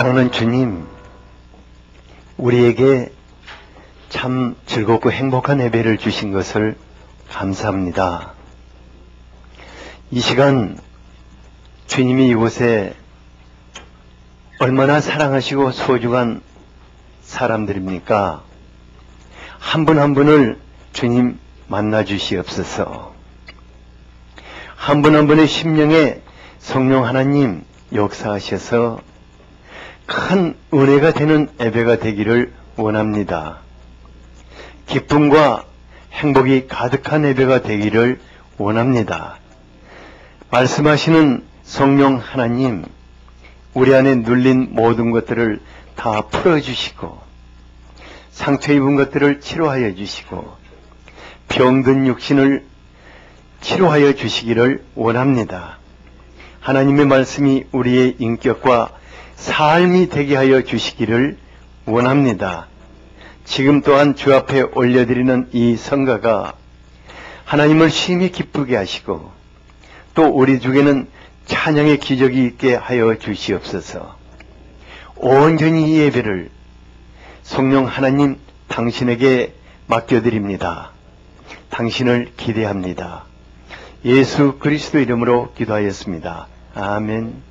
사랑하는 주님, 우리에게 참 즐겁고 행복한 예배를 주신 것을 감사합니다. 이 시간 주님이 이곳에 얼마나 사랑하시고 소중한 사람들입니까? 한 분 한 분을 주님 만나 주시옵소서. 한 분 한 분의 심령에 성령 하나님 역사하셔서 큰 은혜가 되는 예배가 되기를 원합니다. 기쁨과 행복이 가득한 예배가 되기를 원합니다. 말씀하시는 성령 하나님, 우리 안에 눌린 모든 것들을 다 풀어주시고 상처 입은 것들을 치료하여 주시고 병든 육신을 치료하여 주시기를 원합니다. 하나님의 말씀이 우리의 인격과 삶이 되게 하여 주시기를 원합니다. 지금 또한 주 앞에 올려드리는 이 성가가 하나님을 심히 기쁘게 하시고 또 우리 중에는 찬양의 기적이 있게 하여 주시옵소서. 온전히 이 예배를 성령 하나님 당신에게 맡겨드립니다. 당신을 기대합니다. 예수 그리스도 이름으로 기도하였습니다. 아멘.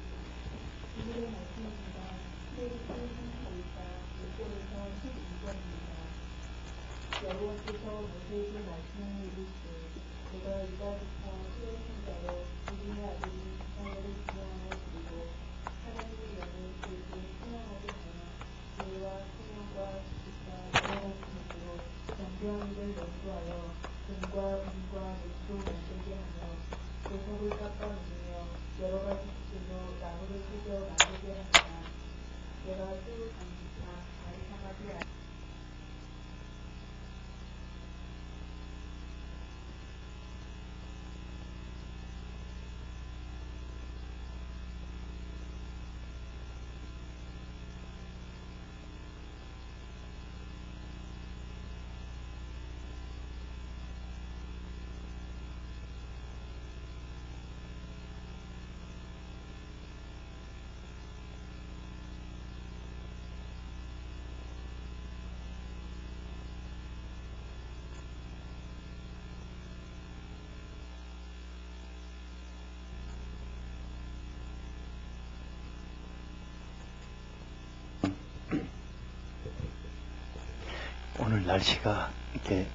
오늘 날씨가 이렇게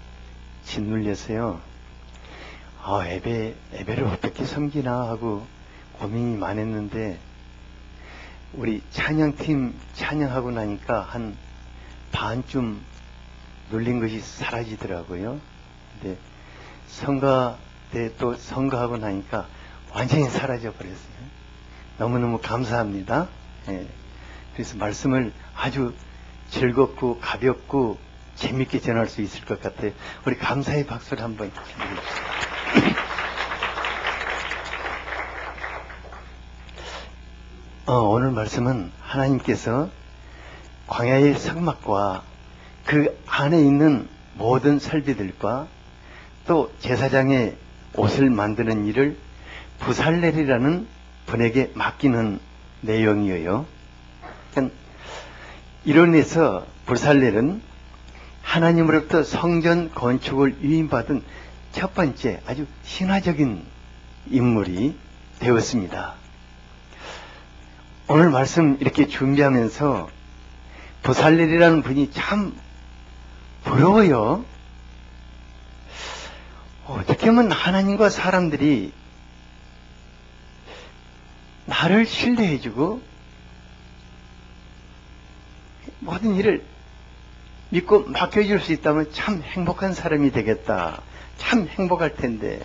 짓눌려서요. 예배를 어떻게 섬기나 하고 고민이 많았는데 우리 찬양팀 찬양하고 나니까 한 반쯤 눌린 것이 사라지더라고요. 근데 성가 때 또 성가하고 나니까 완전히 사라져 버렸어요. 너무너무 감사합니다. 그래서 말씀을 아주 즐겁고 가볍고 재밌게 전할 수 있을 것 같아요. 우리 감사의 박수를 한번 해주십시오. 오늘 말씀은 하나님께서 광야의 성막과 그 안에 있는 모든 설비들과 또 제사장의 옷을 만드는 일을 부살렐이라는 분에게 맡기는 내용이에요. 그러니까 이론에서 부살렐은 하나님으로부터 성전 건축을 위임받은 첫 번째 아주 신화적인 인물이 되었습니다. 오늘 말씀 이렇게 준비하면서 부살렐이라는 분이 참 부러워요. 어떻게 하면 하나님과 사람들이 나를 신뢰해주고 모든 일을 믿고 맡겨줄 수 있다면 참 행복한 사람이 되겠다. 참 행복할 텐데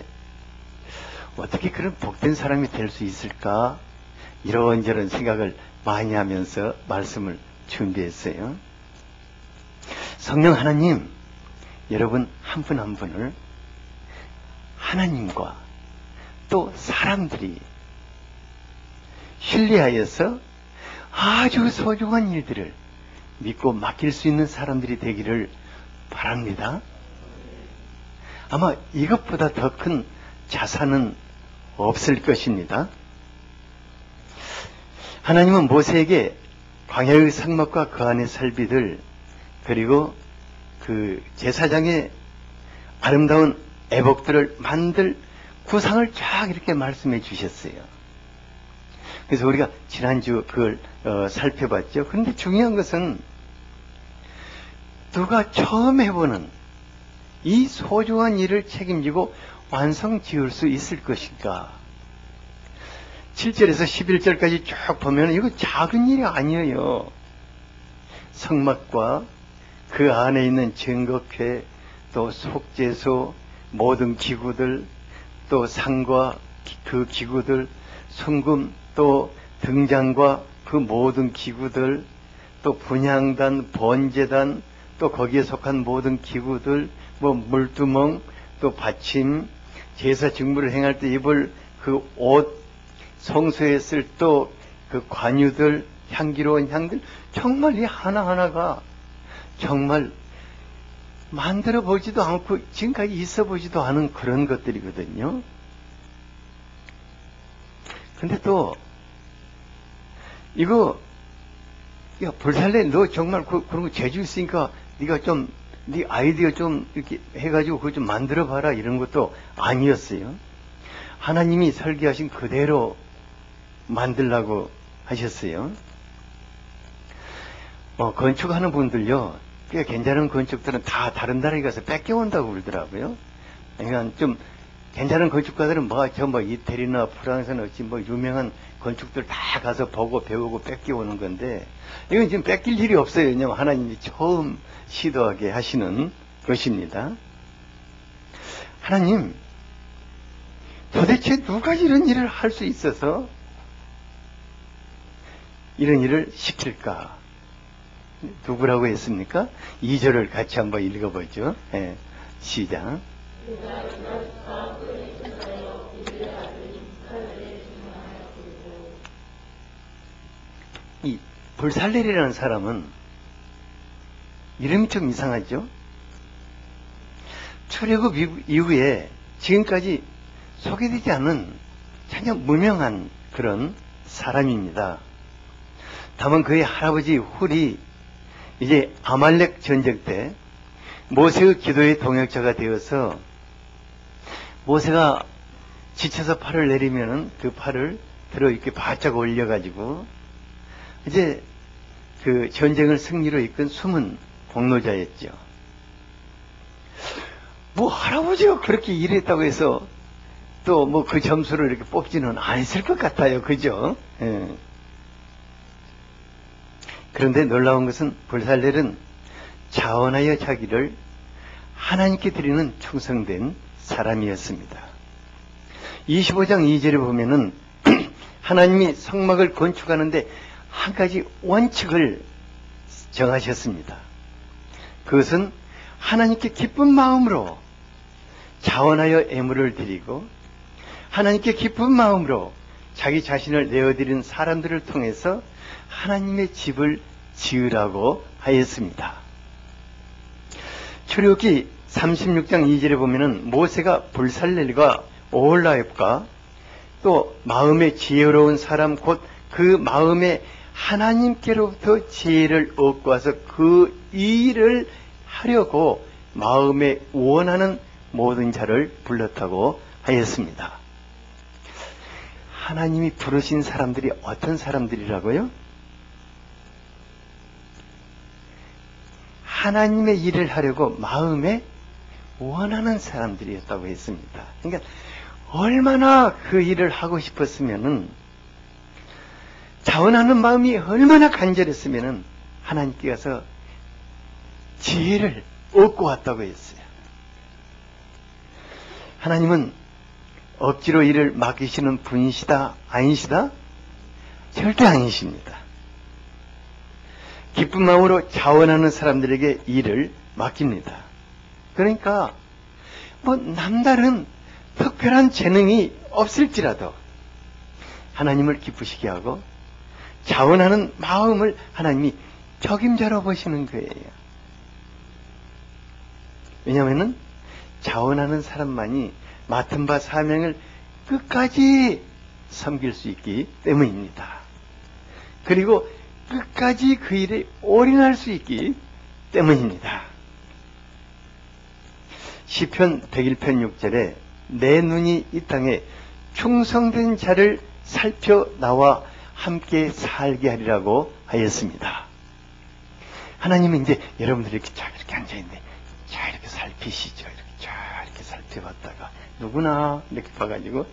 어떻게 그런 복된 사람이 될 수 있을까? 이런저런 생각을 많이 하면서 말씀을 준비했어요. 성령 하나님, 여러분 한 분 한 분을 하나님과 또 사람들이 신뢰하여서 아주 소중한 일들을 믿고 맡길 수 있는 사람들이 되기를 바랍니다. 아마 이것보다 더 큰 자산은 없을 것입니다. 하나님은 모세에게 광야의 성막과 그 안의 설비들, 그리고 그 제사장의 아름다운 애복들을 만들 구상을 쫙 이렇게 말씀해 주셨어요. 그래서 우리가 지난주 그걸 살펴봤죠. 그런데 중요한 것은 누가 처음 해보는 이 소중한 일을 책임지고 완성 지을 수 있을 것인가. 7절에서 11절까지 쭉 보면 이거 작은 일이 아니에요. 성막과 그 안에 있는 증거궤, 또 속죄소, 모든 기구들, 또 상과 그 기구들, 순금, 또 등잔과 그 모든 기구들, 또 분향단, 번제단, 또 거기에 속한 모든 기구들, 뭐 물두멍, 또 받침, 제사 직무를 행할 때 입을 그 옷, 성소에 쓸 또 그 관유들, 향기로운 향들, 정말 이 하나하나가 정말 만들어 보지도 않고 지금까지 있어 보지도 않은 그런 것들이거든요. 근데 또 이거 야 불살래 너 정말 그런 거 재주 있으니까 네가 좀 네 아이디어 좀 이렇게 해가지고 그거 좀 만들어 봐라 이런 것도 아니었어요. 하나님이 설계하신 그대로 만들라고 하셨어요. 건축하는 분들요, 꽤 괜찮은 건축들은 다 다른 나라에 가서 뺏겨온다고 그러더라고요. 그러니까 좀 괜찮은 건축가들은 이태리나 프랑스나 어찌 유명한 건축들 다 가서 보고 배우고 뺏겨오는 건데, 이건 지금 뺏길 일이 없어요. 왜냐하면 하나님이 처음 시도하게 하시는 것입니다. 하나님, 도대체 누가 이런 일을 할 수 있어서 이런 일을 시킬까? 누구라고 했습니까? 2절을 같이 한번 읽어보죠. 네, 시작. 이 불살렐이라는 사람은 이름이 좀 이상하죠? 출애굽 이후에 지금까지 소개되지 않은 전혀 무명한 그런 사람입니다. 다만 그의 할아버지 훌이 이제 아말렉 전쟁 때 모세의 기도의 동역자가 되어서 모세가 지쳐서 팔을 내리면은 그 팔을 들어 이렇게 바짝 올려가지고 이제 그 전쟁을 승리로 이끈 숨은 공로자였죠. 할아버지가 그렇게 일했다고 해서 또 그 점수를 이렇게 뽑지는 않았을 것 같아요. 그죠? 예. 그런데 놀라운 것은 불살렐은 자원하여 자기를 하나님께 드리는 충성된 사람이었습니다. 25장 2절에 보면은 하나님이 성막을 건축하는데 한 가지 원칙을 정하셨습니다. 그것은 하나님께 기쁜 마음으로 자원하여 애물을 드리고 하나님께 기쁜 마음으로 자기 자신을 내어드린 사람들을 통해서 하나님의 집을 지으라고 하였습니다. 출애굽기 36장 2절에 보면은 모세가 불살렐과 오홀라합과 또 마음의 지혜로운 사람 곧 그 마음에 하나님께로부터 지혜를 얻고 와서 그 일을 하려고 마음에 원하는 모든 자를 불렀다고 하였습니다. 하나님이 부르신 사람들이 어떤 사람들이라고요? 하나님의 일을 하려고 마음에 원하는 사람들이었다고 했습니다. 그러니까 얼마나 그 일을 하고 싶었으면은 자원하는 마음이 얼마나 간절했으면은 하나님께 가서 지혜를 얻고 왔다고 했어요. 하나님은 억지로 일을 맡기시는 분이시다? 아니시다? 절대 아니십니다. 기쁜 마음으로 자원하는 사람들에게 일을 맡깁니다. 그러니까 남다른 특별한 재능이 없을지라도 하나님을 기쁘시게 하고 자원하는 마음을 하나님이 적임자로 보시는 거예요. 왜냐하면 자원하는 사람만이 맡은 바 사명을 끝까지 섬길 수 있기 때문입니다. 그리고 끝까지 그 일에 올인할 수 있기 때문입니다. 시편 101편 6절에 내 눈이 이 땅에 충성된 자를 살펴 나와 함께 살게 하리라고 하였습니다. 하나님은 이제 여러분들이 이렇게 앉아있는데 이렇게 살피시죠. 이렇게 살펴봤다가 누구나 이렇게 봐가지고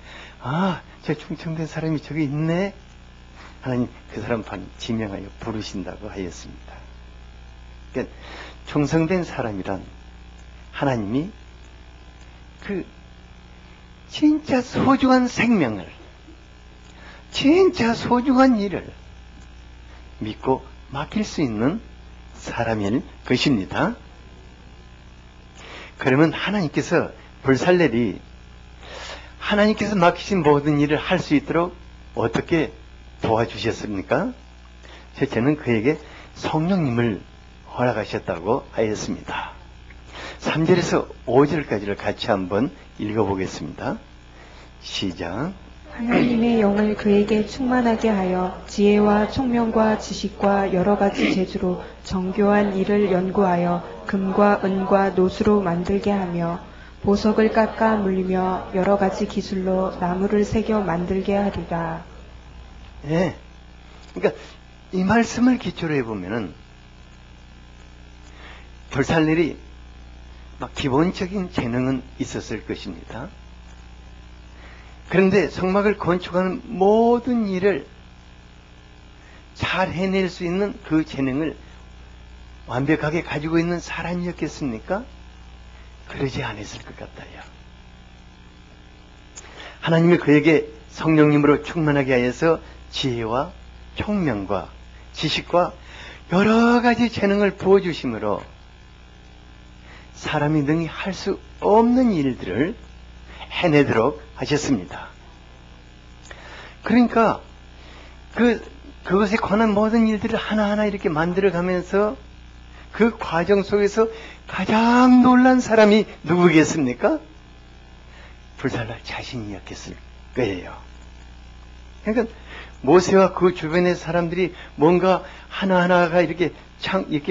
저 충성된 사람이 저기 있네. 하나님 그 사람 지명하여 부르신다고 하였습니다. 그러니까 충성된 사람이란 하나님이 그 진짜 소중한 생명을, 진짜 소중한 일을 믿고 맡길 수 있는 사람일 것입니다. 그러면 하나님께서 불살렐이 하나님께서 맡기신 모든 일을 할 수 있도록 어떻게 도와주셨습니까? 첫째는 그에게 성령님을 허락하셨다고 하였습니다. 3절에서 5절까지를 같이 한번 읽어보겠습니다. 시작. 하나님의 영을 그에게 충만하게 하여 지혜와 총명과 지식과 여러 가지 재주로 정교한 일을 연구하여 금과 은과 노수로 만들게 하며 보석을 깎아 물리며 여러 가지 기술로 나무를 새겨 만들게 하리라. 예. 그러니까 이 말씀을 기초로 해보면은 불살렐이 막 기본적인 재능은 있었을 것입니다. 그런데 성막을 건축하는 모든 일을 잘 해낼 수 있는 그 재능을 완벽하게 가지고 있는 사람이었겠습니까? 그러지 않았을 것 같아요. 하나님이 그에게 성령님으로 충만하게 하여서 지혜와 총명과 지식과 여러 가지 재능을 부어주심으로 사람이 능히 할 수 없는 일들을 해내도록 하셨습니다. 그러니까 그것에 관한 모든 일들을 하나하나 이렇게 만들어가면서 그 과정 속에서 가장 놀란 사람이 누구겠습니까? 불살렐 자신이었겠을 거예요. 그러니까 모세와 그 주변의 사람들이 뭔가 하나하나가 이렇게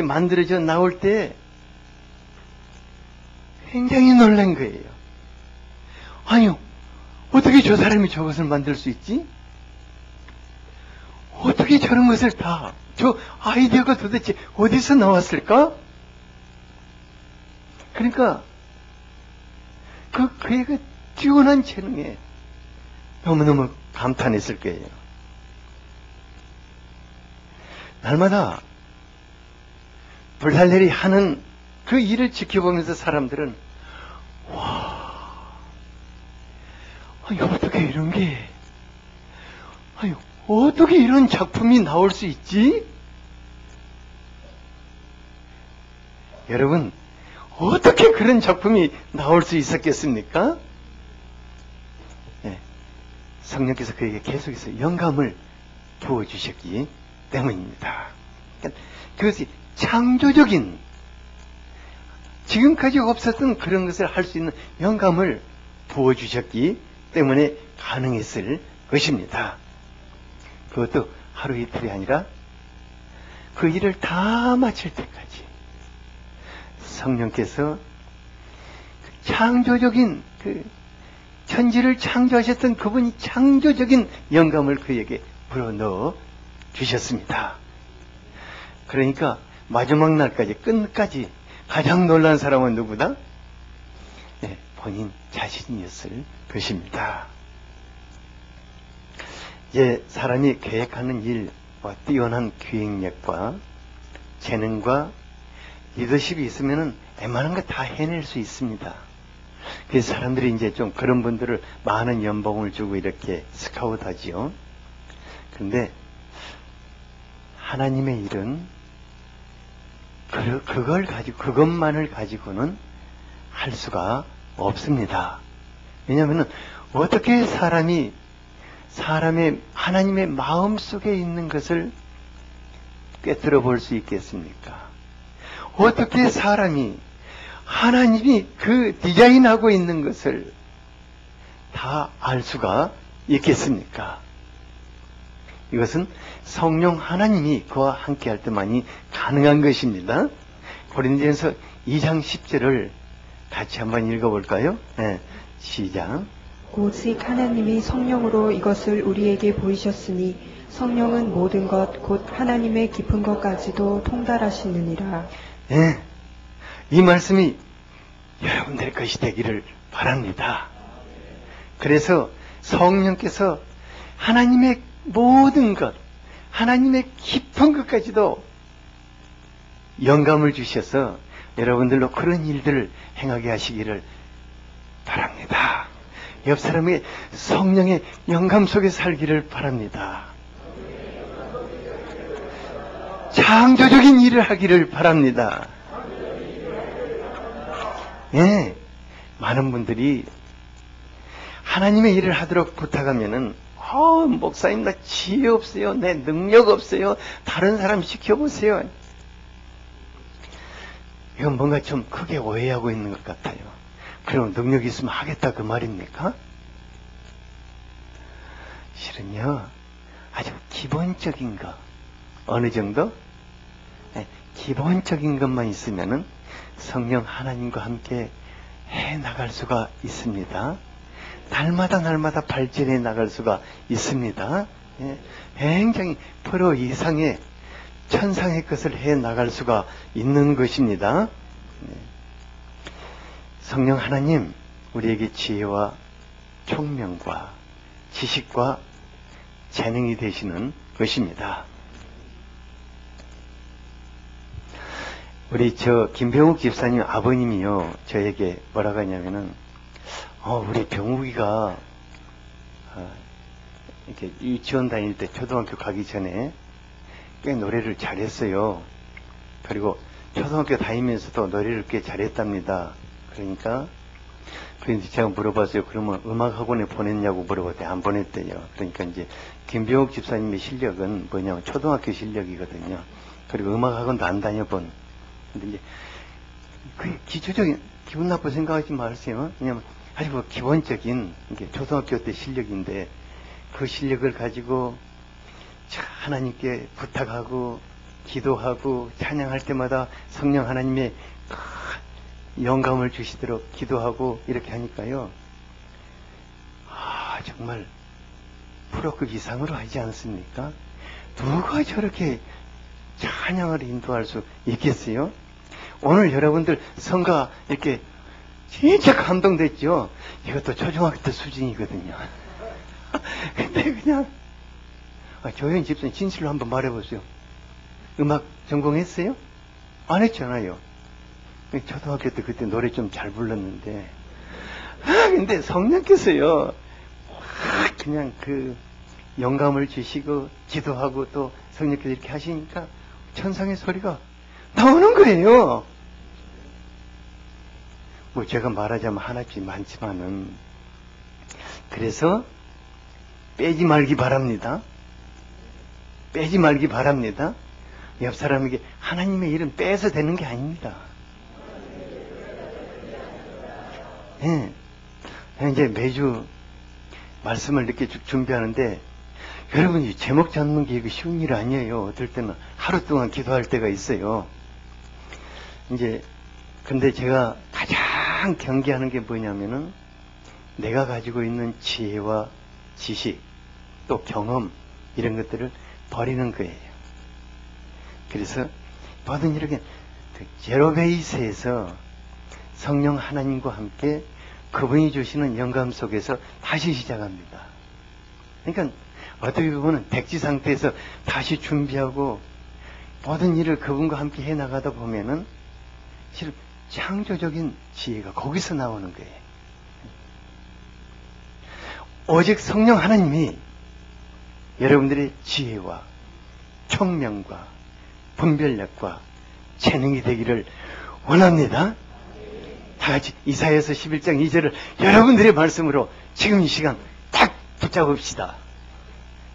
만들어져 나올 때 굉장히 놀란 거예요. 아니요, 어떻게 저 사람이 저것을 만들 수 있지? 어떻게 저런 것을 저 아이디어가 도대체 어디서 나왔을까? 그러니까 그의 그 뛰어난 재능에 너무너무 감탄했을 거예요. 날마다 불살렐이 하는 그 일을 지켜보면서 사람들은 아니 어떻게 이런 게 어떻게 이런 작품이 나올 수 있지? 여러분 어떻게 그런 작품이 나올 수 있었겠습니까? 네, 성령께서 그에게 계속해서 영감을 부어주셨기 때문입니다. 그러니까 그것이 창조적인 지금까지 없었던 그런 것을 할 수 있는 영감을 부어주셨기 때문에 가능했을 것입니다. 그것도 하루 이틀이 아니라 그 일을 다 마칠 때까지 성령께서 창조적인 천지를 창조하셨던 그분이 창조적인 영감을 그에게 불어넣어 주셨습니다. 그러니까 마지막 날까지 끝까지 가장 놀란 사람은 누구다? 네, 본인 자신이었을 것입니다. 이제 사람이 계획하는 일과 뛰어난 기획력과 재능과 리더십이 있으면은 웬만한 거 다 해낼 수 있습니다. 그래서 사람들이 이제 좀 그런 분들을 많은 연봉을 주고 이렇게 스카웃하지요. 그런데 하나님의 일은 그것만을 가지고는 할 수가 없습니다. 왜냐하면은 어떻게 하나님의 마음 속에 있는 것을 꿰뚫어 볼 수 있겠습니까? 어떻게 사람이 하나님이 그 디자인하고 있는 것을 다 알 수가 있겠습니까? 이것은 성령 하나님이 그와 함께 할 때만이 가능한 것입니다. 고린도전서 2장 10절을 같이 한번 읽어볼까요? 네, 시작. 오직 하나님이 성령으로 이것을 우리에게 보이셨으니 성령은 모든 것 곧 하나님의 깊은 것까지도 통달하시느니라. 네, 이 말씀이 여러분들의 것이 되기를 바랍니다. 그래서 성령께서 하나님의 모든 것, 하나님의 깊은 것까지도 영감을 주셔서 여러분들로 그런 일들을 행하게 하시기를 바랍니다. 옆 사람에게 성령의 영감 속에 살기를 바랍니다. 창조적인 일을 하기를 바랍니다. 예, 많은 분들이 하나님의 일을 하도록 부탁하면은 목사님 나 지혜 없어요. 내 능력 없어요. 다른 사람 시켜보세요. 이건 뭔가 좀 크게 오해하고 있는 것 같아요. 그럼 능력이 있으면 하겠다 그 말입니까? 실은요, 아주 기본적인 거, 어느 정도? 네, 기본적인 것만 있으면은 성령 하나님과 함께 해 나갈 수가 있습니다. 날마다 발전해 나갈 수가 있습니다. 예, 굉장히 프로 이상의 천상의 것을 해 나갈 수가 있는 것입니다. 성령 하나님, 우리에게 지혜와 총명과 지식과 재능이 되시는 것입니다. 우리 김병욱 집사님 아버님이요, 저에게 뭐라고 하냐면은, 우리 병욱이가, 이렇게 유치원 다닐 때 초등학교 가기 전에 꽤 노래를 잘했어요. 그리고 초등학교 다니면서도 노래를 꽤 잘했답니다. 그러니까 제가 물어봤어요. 그러면 음악학원에 보냈냐고 물어봤더니 안 보냈대요. 그러니까 이제 김병욱 집사님의 실력은 뭐냐면 초등학교 실력이거든요. 그리고 음악학원도 안 다녀본. 근데 이제 그 기초적인 기분 나쁘게 생각하지 마세요. 왜냐면 아주 기본적인 이게 초등학교 때 실력인데 그 실력을 가지고 하나님께 부탁하고 기도하고 찬양할 때마다 성령 하나님의 영감을 주시도록 기도하고 이렇게 하니까요. 정말 프로급 이상으로 하지 않습니까? 누가 저렇게 찬양을 인도할 수 있겠어요? 오늘 여러분들 성가 이렇게 진짜 감동됐죠? 이것도 초등학교 때 수준이거든요. 근데 그냥 조현 집사님 진실로 한번 말해보세요. 음악 전공했어요? 안 했잖아요. 초등학교 때 그때 노래 좀 잘 불렀는데 근데 성령께서요 그냥 그 영감을 주시고 기도하고 또 성령께서 이렇게 하시니까 천상의 소리가 나오는 거예요. 뭐 제가 말하자면 하나씩 많지만은 그래서 빼지 말기 바랍니다. 빼지 말기 바랍니다. 옆 사람에게 하나님의 일은 빼서 되는 게 아닙니다. 네. 이제 매주 말씀을 이렇게 준비하는데 여러분이 제목 잡는 게 이거 쉬운 일 아니에요. 어떨 때는 하루 동안 기도할 때가 있어요. 이제 근데 제가 가장 경계하는 게 뭐냐면은 내가 가지고 있는 지혜와 지식 또 경험 이런 것들을 버리는 거예요. 그래서 모든 이렇게 제로베이스에서 성령 하나님과 함께 그분이 주시는 영감 속에서 다시 시작합니다. 그러니까 어떻게 보면 백지 상태에서 다시 준비하고 모든 일을 그분과 함께 해나가다 보면은 실은 창조적인 지혜가 거기서 나오는 거예요. 오직 성령 하나님이 여러분들의 지혜와 총명과 분별력과 재능이 되기를 원합니다. 다 같이 이사야서 11장 2절을 여러분들의 말씀으로 지금 이 시간 딱 붙잡읍시다.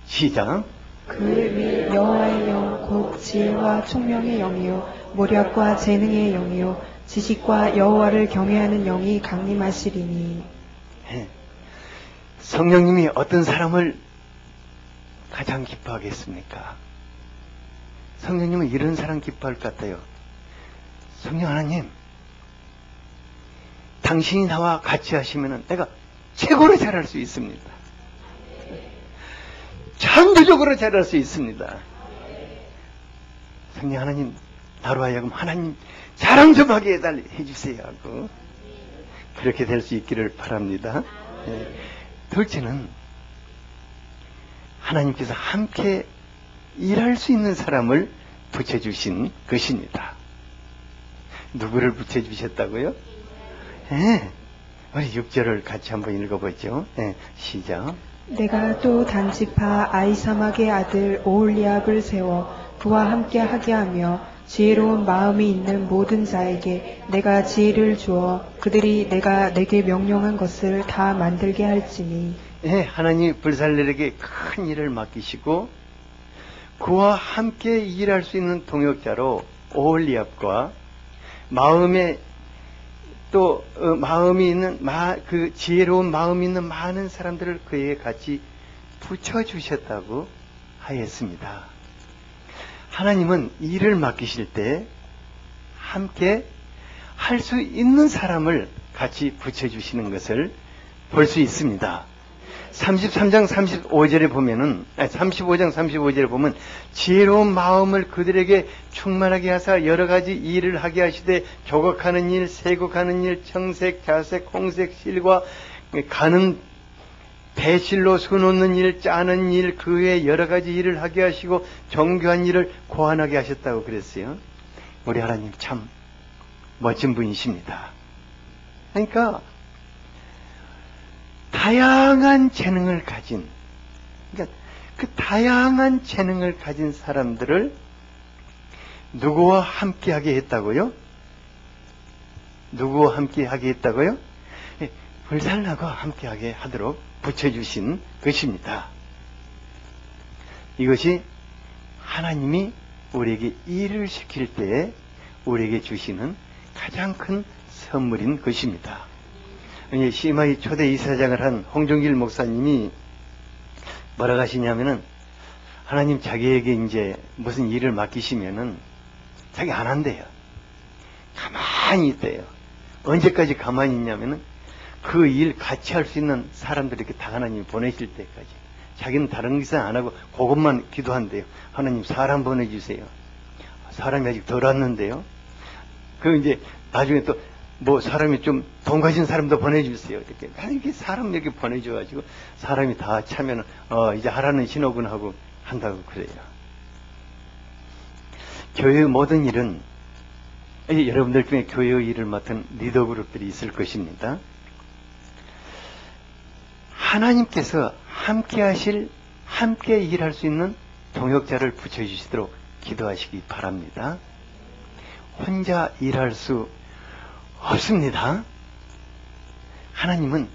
시작. 그 위 여호와의 영 곧 지혜와 총명의 영이요 모략과 재능의 영이요 지식과 여호와를 경외하는 영이 강림하시리니. 성령님이 어떤 사람을 가장 기뻐하겠습니까? 성령님은 이런 사람 기뻐할 것 같아요. 성령 하나님, 당신이 나와 같이 하시면 내가 최고로 잘할 수 있습니다. 창조적으로 잘할 수 있습니다. 성령 하나님, 나로 하여금 하나님 자랑 좀 하게 해주세요 하고 그렇게 될 수 있기를 바랍니다. 둘째는 하나님께서 함께 일할 수 있는 사람을 붙여주신 것입니다. 누구를 붙여주셨다고요? 우리 6절을 같이 한번 읽어보죠. 시작. 내가 또 단지파 아이사막의 아들 오홀리압을 세워 그와 함께 하게 하며 지혜로운 마음이 있는 모든 자에게 내가 지혜를 주어 그들이 내가 내게 명령한 것을 다 만들게 할지니. 하나님이 불살렐에게 큰 일을 맡기시고 그와 함께 일할 수 있는 동역자로 오홀리압과 마음에 또 마음이 있는 그 지혜로운 마음이 있는 많은 사람들을 그에게 같이 붙여주셨다고 하였습니다. 하나님은 일을 맡기실 때 함께 할 수 있는 사람을 같이 붙여주시는 것을 볼 수 있습니다. 33장 35절에 보면은, 35장 35절에 보면, 지혜로운 마음을 그들에게 충만하게 하사 여러 가지 일을 하게 하시되, 조각하는 일, 세곡하는 일, 청색, 자색, 홍색, 실과, 가는 배실로 수놓는 일, 짜는 일, 그 외에 여러 가지 일을 하게 하시고, 정교한 일을 고안하게 하셨다고 그랬어요. 우리 하나님 참 멋진 분이십니다. 그러니까, 다양한 재능을 가진, 그러니까 그 다양한 재능을 가진 사람들을 누구와 함께하게 했다고요? 누구와 함께하게 했다고요? 불살라가 함께하게 하도록 붙여주신 것입니다. 이것이 하나님이 우리에게 일을 시킬 때에 우리에게 주시는 가장 큰 선물인 것입니다. 시마이 초대 이사장을 한 홍종길 목사님이 뭐라고 하시냐면은, 하나님 자기에게 이제 무슨 일을 맡기시면은 자기 안 한대요. 가만히 있대요. 언제까지 가만히 있냐면은 그 일 같이 할 수 있는 사람들에게 다 하나님이 보내실 때까지. 자기는 다른 기사 안 하고 그것만 기도한대요. 하나님 사람 보내주세요. 사람이 아직 덜 왔는데요. 그 이제 나중에 또 사람이 좀 돈 가진 사람도 보내주세요. 이렇게 사람 이렇게 보내줘가지고 사람이 다 차면은 이제 하라는 신호군 하고 한다고 그래요. 교회의 모든 일은 여러분들 중에 교회의 일을 맡은 리더 그룹들이 있을 것입니다. 하나님께서 함께 일할 수 있는 동역자를 붙여주시도록 기도하시기 바랍니다. 혼자 일할 수 없습니다. 하나님은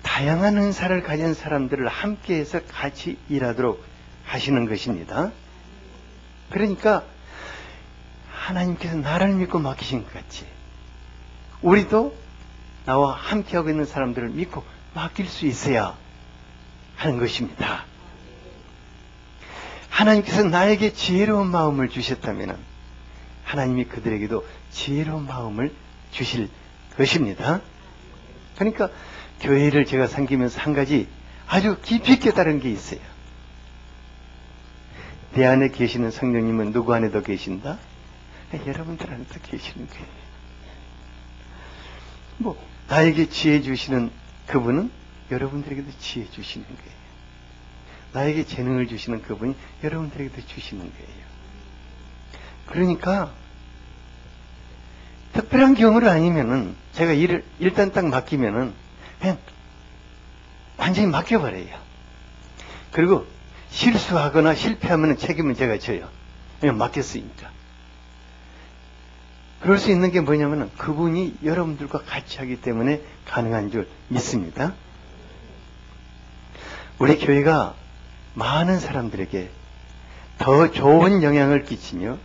다양한 은사를 가진 사람들을 함께해서 같이 일하도록 하시는 것입니다. 그러니까 하나님께서 나를 믿고 맡기신 것 같이 우리도 나와 함께하고 있는 사람들을 믿고 맡길 수 있어야 하는 것입니다. 하나님께서 나에게 지혜로운 마음을 주셨다면 하나님이 그들에게도 지혜로운 마음을 주실 것입니다. 그러니까 교회를 제가 섬기면서 한 가지 아주 깊이 깨달은 게 있어요. 내 안에 계시는 성령님은 누구 안에도 계신다? 여러분들 안에도 계시는 거예요. 나에게 지혜 주시는 그분은 여러분들에게도 지혜 주시는 거예요. 나에게 재능을 주시는 그분이 여러분들에게도 주시는 거예요. 그러니까 특별한 경우를 아니면은 제가 일을 일단 딱 맡기면은 그냥 완전히 맡겨버려요. 그리고 실수하거나 실패하면 책임은 제가 져요. 그냥 맡겼으니까. 그럴 수 있는 게 뭐냐면은 그분이 여러분들과 같이 하기 때문에 가능한 줄 믿습니다. 우리 교회가 많은 사람들에게 더 좋은 영향을 끼치며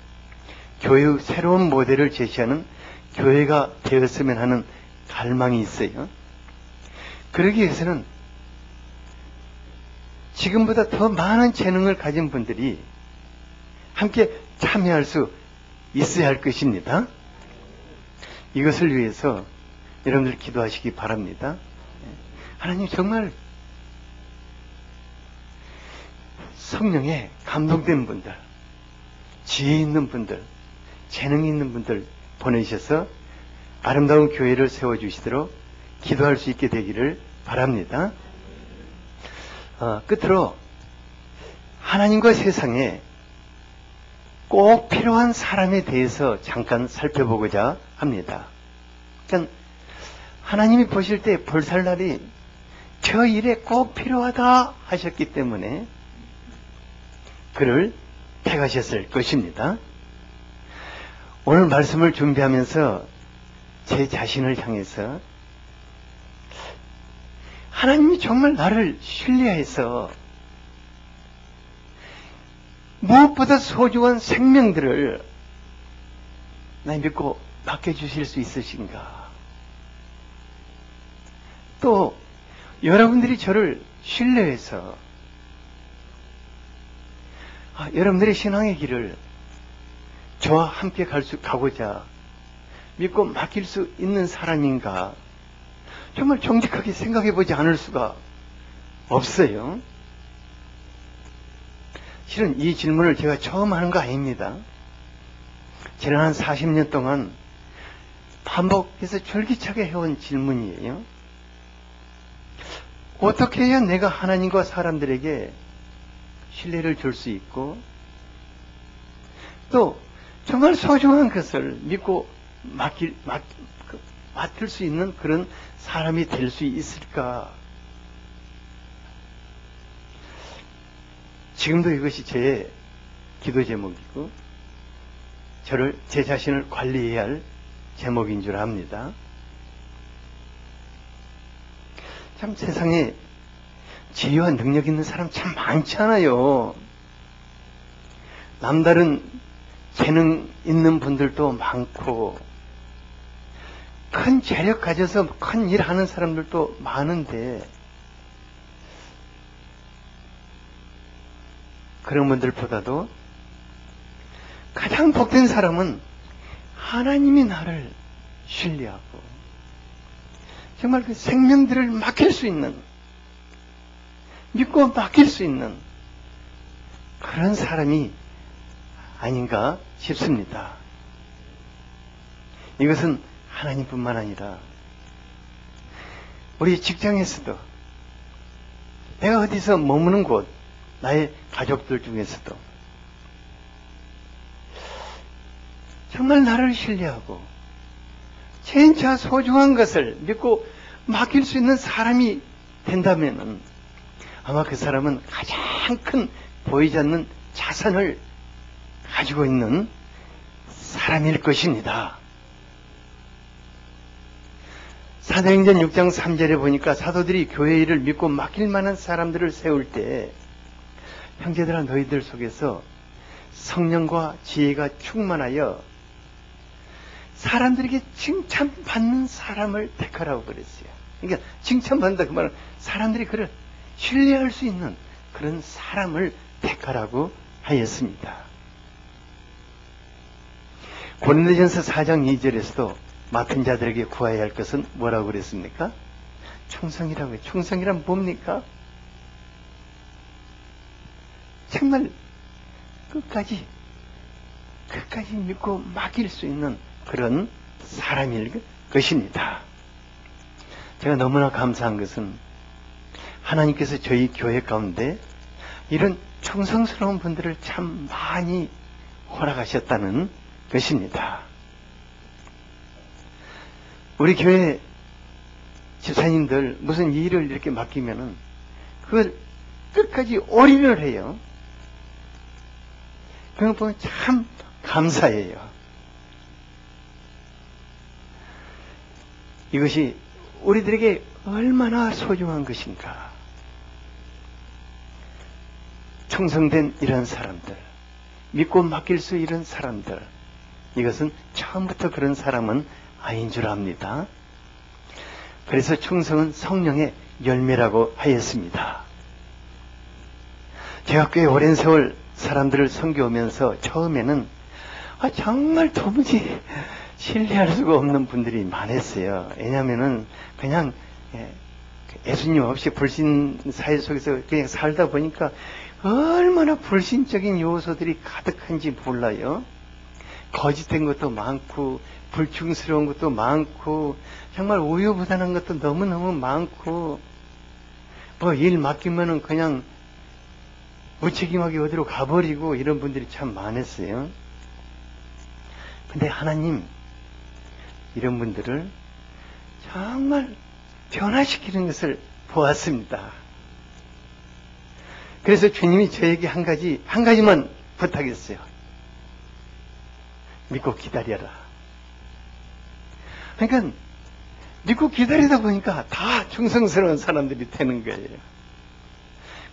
교회의 새로운 모델을 제시하는 교회가 되었으면 하는 갈망이 있어요. 그러기 위해서는 지금보다 더 많은 재능을 가진 분들이 함께 참여할 수 있어야 할 것입니다. 이것을 위해서 여러분들 기도하시기 바랍니다. 하나님 정말 성령에 감동된 분들, 지혜 있는 분들, 재능이 있는 분들 보내셔서 아름다운 교회를 세워주시도록 기도할 수 있게 되기를 바랍니다. 끝으로 하나님과 세상에 꼭 필요한 사람에 대해서 잠깐 살펴보고자 합니다. 그러니까 하나님이 보실 때 볼살날이 저 일에 꼭 필요하다 하셨기 때문에 그를 택하셨을 것입니다. 오늘 말씀을 준비하면서 제 자신을 향해서 하나님이 정말 나를 신뢰해서 무엇보다 소중한 생명들을 나 믿고 맡겨주실 수 있으신가? 또 여러분들이 저를 신뢰해서 여러분들의 신앙의 길을 저와 함께 가고자 믿고 맡길 수 있는 사람인가? 정말 정직하게 생각해 보지 않을 수가 없어요. 실은 이 질문을 제가 처음 하는 거 아닙니다. 지난 한 40년 동안 반복해서 줄기차게 해온 질문이에요. 어떻게 해야 내가 하나님과 사람들에게 신뢰를 줄 수 있고 또 정말 소중한 것을 믿고 맡을 수 있는 그런 사람이 될 수 있을까? 지금도 이것이 제 기도 제목이고 제 자신을 관리해야 할 제목인 줄 압니다. 참 세상에 지혜와 능력 있는 사람 참 많잖아요. 남다른 재능 있는 분들도 많고 큰 재력 가져서 큰 일 하는 사람들도 많은데 그런 분들보다도 가장 복된 사람은 하나님이 나를 신뢰하고 정말 그 생명들을 맡길 수 있는 믿고 맡길 수 있는 그런 사람이 아닌가 싶습니다. 이것은 하나님뿐만 아니라 우리 직장에서도 내가 어디서 머무는 곳 나의 가족들 중에서도 정말 나를 신뢰하고 진짜 소중한 것을 믿고 맡길 수 있는 사람이 된다면은 아마 그 사람은 가장 큰 보이지 않는 자산을 가지고 있는 사람일 것입니다. 사도행전 6장 3절에 보니까 사도들이 교회 일을 믿고 맡길 만한 사람들을 세울 때 형제들아 너희들 속에서 성령과 지혜가 충만하여 사람들에게 칭찬받는 사람을 택하라고 그랬어요. 그러니까 칭찬받는다 그 말은 사람들이 그를 신뢰할 수 있는 그런 사람을 택하라고 하였습니다. 고린도전서 4장 2절에서도 맡은 자들에게 구하여야 할 것은 뭐라고 그랬습니까? 충성이라고 해요. 충성이란 뭡니까? 정말 끝까지 믿고 맡길 수 있는 그런 사람일 것입니다. 제가 너무나 감사한 것은 하나님께서 저희 교회 가운데 이런 충성스러운 분들을 참 많이 허락하셨다는 것입니다. 우리 교회 집사님들 무슨 일을 이렇게 맡기면은 그걸 끝까지 올인을 해요. 그런 거 보면 참 감사해요. 이것이 우리들에게 얼마나 소중한 것인가. 충성된 이런 사람들, 믿고 맡길 수 있는 사람들, 이것은 처음부터 그런 사람은 아닌 줄 압니다. 그래서 충성은 성령의 열매라고 하였습니다. 제가 꽤 오랜 세월 사람들을 섬겨오면서 처음에는 정말 도무지 신뢰할 수가 없는 분들이 많았어요. 왜냐하면은 그냥 예수님 없이 불신 사회 속에서 그냥 살다 보니까 얼마나 불신적인 요소들이 가득한지 몰라요. 거짓된 것도 많고 불충스러운 것도 많고 정말 우유부단한 것도 너무너무 많고 뭐 일 맡기면은 그냥 무책임하게 어디로 가버리고 이런 분들이 참 많았어요. 근데 하나님 이런 분들을 정말 변화시키는 것을 보았습니다. 그래서 주님이 저에게 한 가지만 부탁했어요. 믿고 기다려라. 그러니까 믿고 기다리다 보니까 다 충성스러운 사람들이 되는 거예요.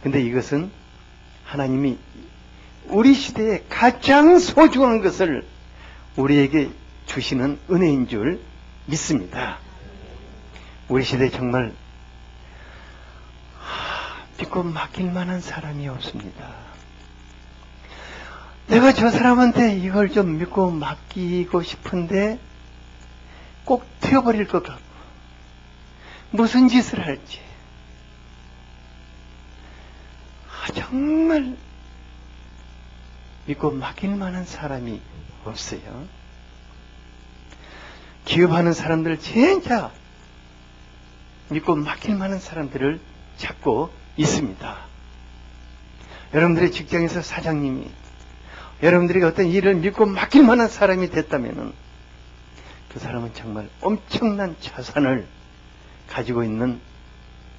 근데 이것은 하나님이 우리 시대에 가장 소중한 것을 우리에게 주시는 은혜인 줄 믿습니다. 우리 시대에 정말 믿고 맡길 만한 사람이 없습니다. 내가 저 사람한테 이걸 좀 믿고 맡기고 싶은데 꼭 튀어버릴 것 같고 무슨 짓을 할지 정말 믿고 맡길 만한 사람이 없어요. 기업하는 사람들 진짜 믿고 맡길 만한 사람들을 찾고 있습니다. 여러분들의 직장에서 사장님이 여러분들에게 어떤 일을 믿고 맡길 만한 사람이 됐다면 그 사람은 정말 엄청난 자산을 가지고 있는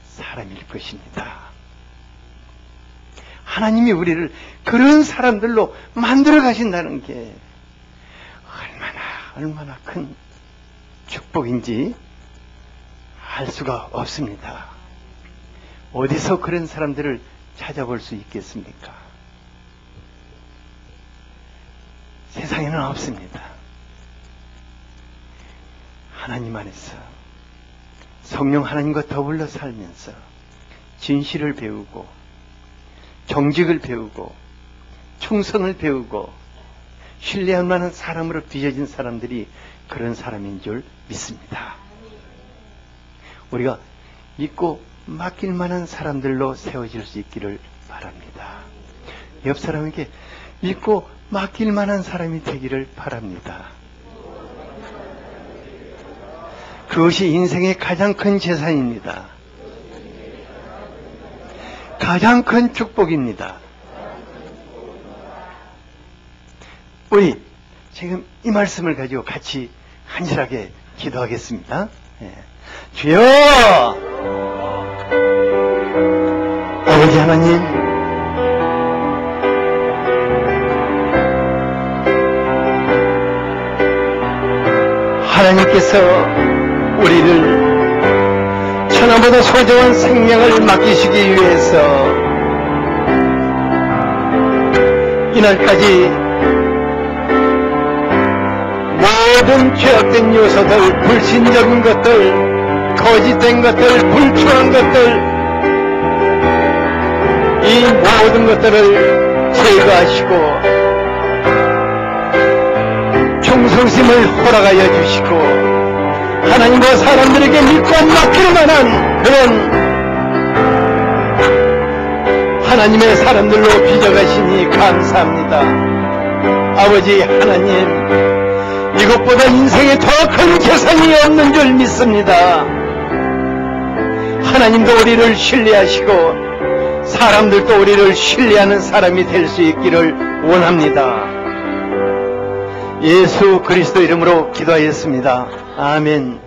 사람일 것입니다. 하나님이 우리를 그런 사람들로 만들어 가신다는 게 얼마나 큰 축복인지 알 수가 없습니다. 어디서 그런 사람들을 찾아볼 수 있겠습니까? 세상에는 없습니다. 하나님 안에서 성령 하나님과 더불어 살면서 진실을 배우고 정직을 배우고 충성을 배우고 신뢰할 만한 사람으로 빚어진 사람들이 그런 사람인 줄 믿습니다. 우리가 믿고 맡길 만한 사람들로 세워질 수 있기를 바랍니다. 옆 사람에게 믿고 맡길 만한 사람이 되기를 바랍니다. 그것이 인생의 가장 큰 재산입니다. 가장 큰 축복입니다. 우리 지금 이 말씀을 가지고 같이 간절하게 기도하겠습니다. 주여! 아버지 하나님, 하나님께서 우리를 천하보다 소중한 생명을 맡기시기 위해서 이날까지 모든 죄악된 요소들, 불신적인 것들, 거짓된 것들, 불충한 것들, 이 모든 것들을 제거하시고 충성심을 허락하여 주시고 하나님과 사람들에게 믿고 맡길 만한 그런 하나님의 사람들로 빚어가시니 감사합니다. 아버지 하나님, 이것보다 인생에 더 큰 재산이 없는 줄 믿습니다. 하나님도 우리를 신뢰하시고 사람들도 우리를 신뢰하는 사람이 될 수 있기를 원합니다. 예수 그리스도 이름으로 기도하였습니다. 아멘.